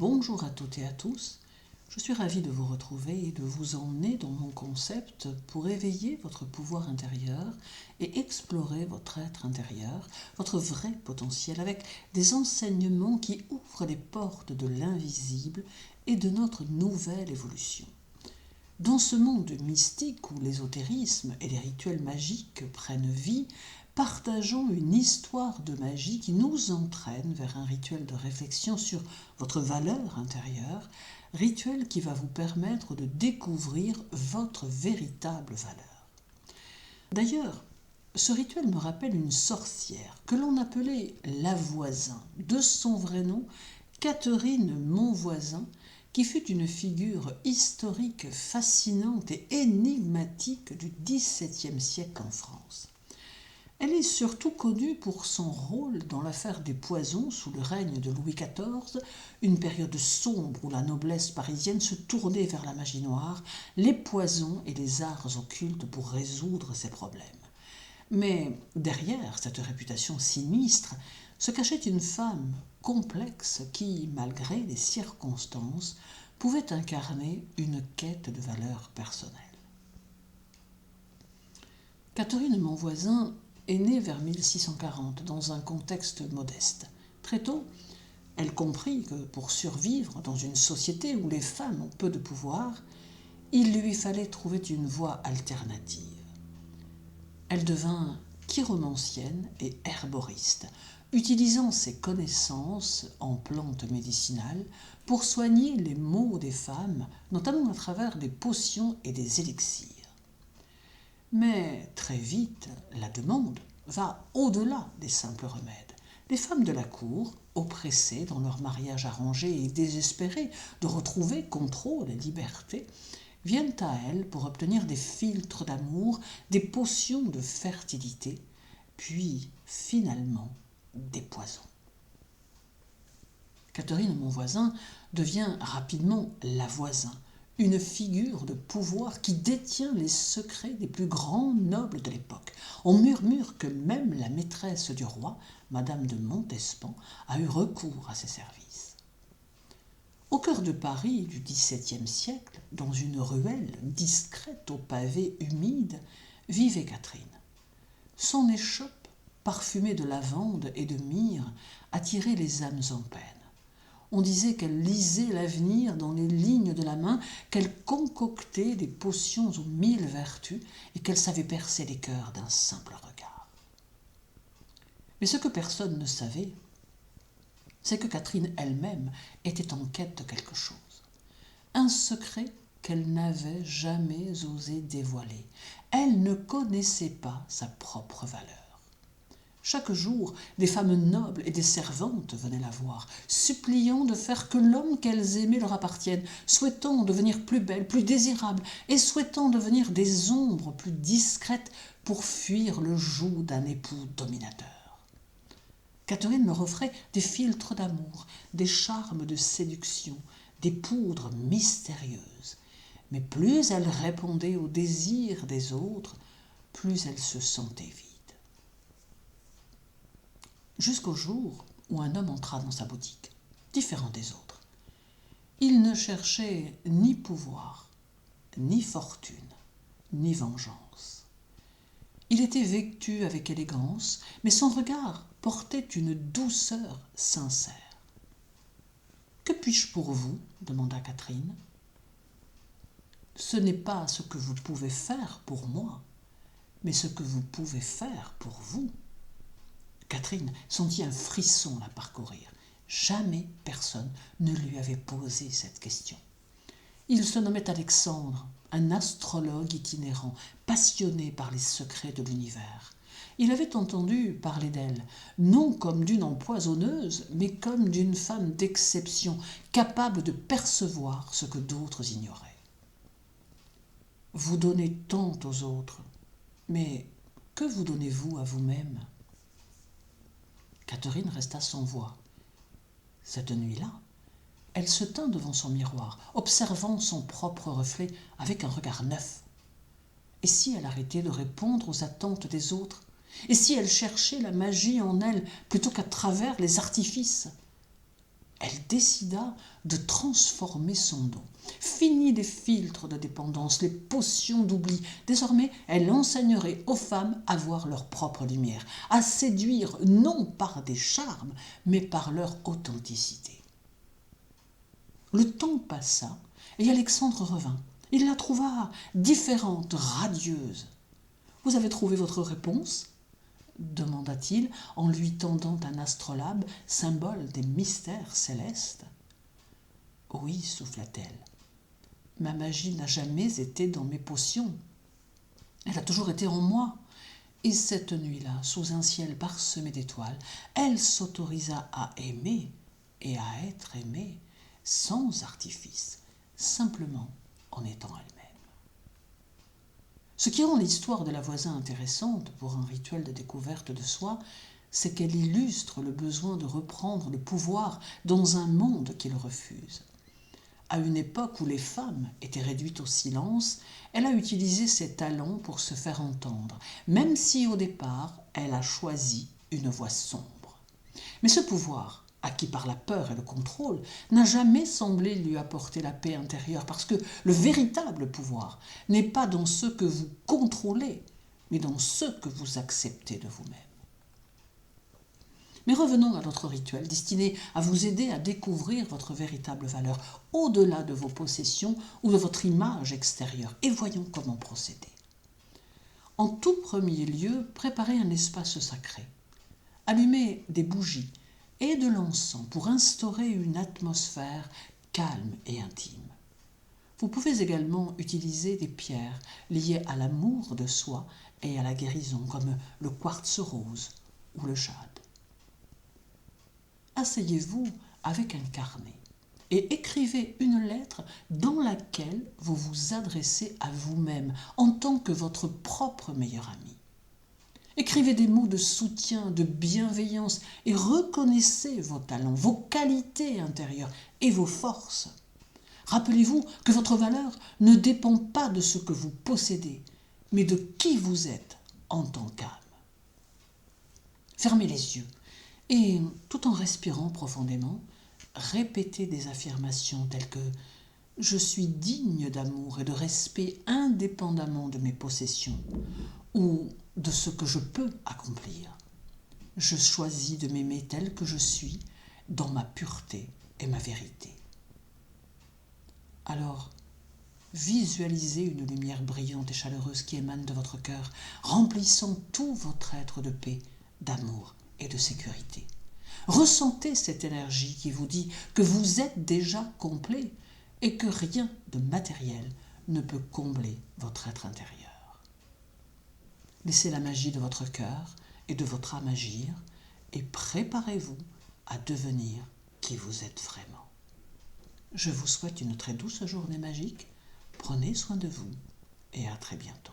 Bonjour à toutes et à tous, je suis ravie de vous retrouver et de vous emmener dans mon concept pour éveiller votre pouvoir intérieur et explorer votre être intérieur, votre vrai potentiel avec des enseignements qui ouvrent les portes de l'invisible et de notre nouvelle évolution. Dans ce monde mystique où l'ésotérisme et les rituels magiques prennent vie, partageons une histoire de magie qui nous entraîne vers un rituel de réflexion sur votre valeur intérieure, rituel qui va vous permettre de découvrir votre véritable valeur. D'ailleurs, ce rituel me rappelle une sorcière que l'on appelait Lavoisin, de son vrai nom, Catherine Monvoisin, qui fut une figure historique fascinante et énigmatique du XVIIe siècle en France. Elle est surtout connue pour son rôle dans l'affaire des poisons sous le règne de Louis XIV, une période sombre où la noblesse parisienne se tournait vers la magie noire, les poisons et les arts occultes pour résoudre ses problèmes. Mais derrière cette réputation sinistre se cachait une femme complexe qui, malgré les circonstances, pouvait incarner une quête de valeur personnelle. Catherine Monvoisin est née vers 1640 dans un contexte modeste. Très tôt, elle comprit que pour survivre dans une société où les femmes ont peu de pouvoir, il lui fallait trouver une voie alternative. Elle devint chiromancienne et herboriste, utilisant ses connaissances en plantes médicinales pour soigner les maux des femmes, notamment à travers des potions et des élixirs. Mais très vite, la demande va au-delà des simples remèdes. Les femmes de la cour, oppressées dans leur mariage arrangé et désespérées de retrouver contrôle et liberté, viennent à elle pour obtenir des filtres d'amour, des potions de fertilité, puis finalement des poisons. Catherine Monvoisin devient rapidement Lavoisin, une figure de pouvoir qui détient les secrets des plus grands nobles de l'époque. On murmure que même la maîtresse du roi, Madame de Montespan, a eu recours à ses services. Au cœur de Paris du XVIIe siècle, dans une ruelle discrète aux pavés humides, vivait Catherine. Son échoppe, parfumée de lavande et de myrrhe, attirait les âmes en peine. On disait qu'elle lisait l'avenir dans les lignes de la main, qu'elle concoctait des potions aux 1000 vertus et qu'elle savait percer les cœurs d'un simple regard. Mais ce que personne ne savait, c'est que Catherine elle-même était en quête de quelque chose. Un secret qu'elle n'avait jamais osé dévoiler. Elle ne connaissait pas sa propre valeur. Chaque jour, des femmes nobles et des servantes venaient la voir, suppliant de faire que l'homme qu'elles aimaient leur appartienne, souhaitant devenir plus belles, plus désirables, et souhaitant devenir des ombres plus discrètes pour fuir le joug d'un époux dominateur. Catherine leur offrait des filtres d'amour, des charmes de séduction, des poudres mystérieuses. Mais plus elle répondait aux désirs des autres, plus elle se sentait vide. Jusqu'au jour où un homme entra dans sa boutique, différent des autres. Il ne cherchait ni pouvoir, ni fortune, ni vengeance. Il était vêtu avec élégance, mais son regard portait une douceur sincère. « Que puis-je pour vous » demanda Catherine. « Ce n'est pas ce que vous pouvez faire pour moi, mais ce que vous pouvez faire pour vous. » Catherine sentit un frisson la parcourir. Jamais personne ne lui avait posé cette question. Il se nommait Alexandre, un astrologue itinérant, passionné par les secrets de l'univers. Il avait entendu parler d'elle, non comme d'une empoisonneuse, mais comme d'une femme d'exception, capable de percevoir ce que d'autres ignoraient. « Vous donnez tant aux autres, mais que vous donnez-vous à vous-même » Catherine resta sans voix. Cette nuit-là, elle se tint devant son miroir, observant son propre reflet avec un regard neuf. Et si elle arrêtait de répondre aux attentes des autres? Et si elle cherchait la magie en elle plutôt qu'à travers les artifices? elle décida de transformer son don. Fini les filtres de dépendance, les potions d'oubli. Désormais, elle enseignerait aux femmes à voir leur propre lumière, à séduire non par des charmes, mais par leur authenticité. Le temps passa et Alexandre revint. Il la trouva différente, radieuse. « Vous avez trouvé votre réponse ?» demanda-t-il en lui tendant un astrolabe, symbole des mystères célestes. « Oui, souffla-t-elle. Ma magie n'a jamais été dans mes potions. Elle a toujours été en moi. Et cette nuit-là, sous un ciel parsemé d'étoiles, elle s'autorisa à aimer et à être aimée sans artifice, simplement en étant elle-même. » Ce qui rend l'histoire de la voisine intéressante pour un rituel de découverte de soi, c'est qu'elle illustre le besoin de reprendre le pouvoir dans un monde qui le refuse. À une époque où les femmes étaient réduites au silence, elle a utilisé ses talents pour se faire entendre, même si au départ, elle a choisi une voie sombre. Mais ce pouvoir, acquis par la peur et le contrôle, n'a jamais semblé lui apporter la paix intérieure, parce que le véritable pouvoir n'est pas dans ce que vous contrôlez, mais dans ce que vous acceptez de vous-même. Mais revenons à notre rituel destiné à vous aider à découvrir votre véritable valeur au-delà de vos possessions ou de votre image extérieure, et voyons comment procéder. En tout premier lieu, préparez un espace sacré. Allumez des bougies et de l'encens pour instaurer une atmosphère calme et intime. Vous pouvez également utiliser des pierres liées à l'amour de soi et à la guérison, comme le quartz rose ou le jade. Asseyez-vous avec un carnet et écrivez une lettre dans laquelle vous vous adressez à vous-même en tant que votre propre meilleur ami. Écrivez des mots de soutien, de bienveillance et reconnaissez vos talents, vos qualités intérieures et vos forces. Rappelez-vous que votre valeur ne dépend pas de ce que vous possédez, mais de qui vous êtes en tant qu'âme. Fermez les yeux et, tout en respirant profondément, répétez des affirmations telles que « Je suis digne d'amour et de respect indépendamment de mes possessions » ou de ce que je peux accomplir. Je choisis de m'aimer tel que je suis, dans ma pureté et ma vérité. Alors, visualisez une lumière brillante et chaleureuse qui émane de votre cœur, remplissant tout votre être de paix, d'amour et de sécurité. Ressentez cette énergie qui vous dit que vous êtes déjà complet et que rien de matériel ne peut combler votre être intérieur. Laissez la magie de votre cœur et de votre âme agir et préparez-vous à devenir qui vous êtes vraiment. Je vous souhaite une très douce journée magique. Prenez soin de vous et à très bientôt.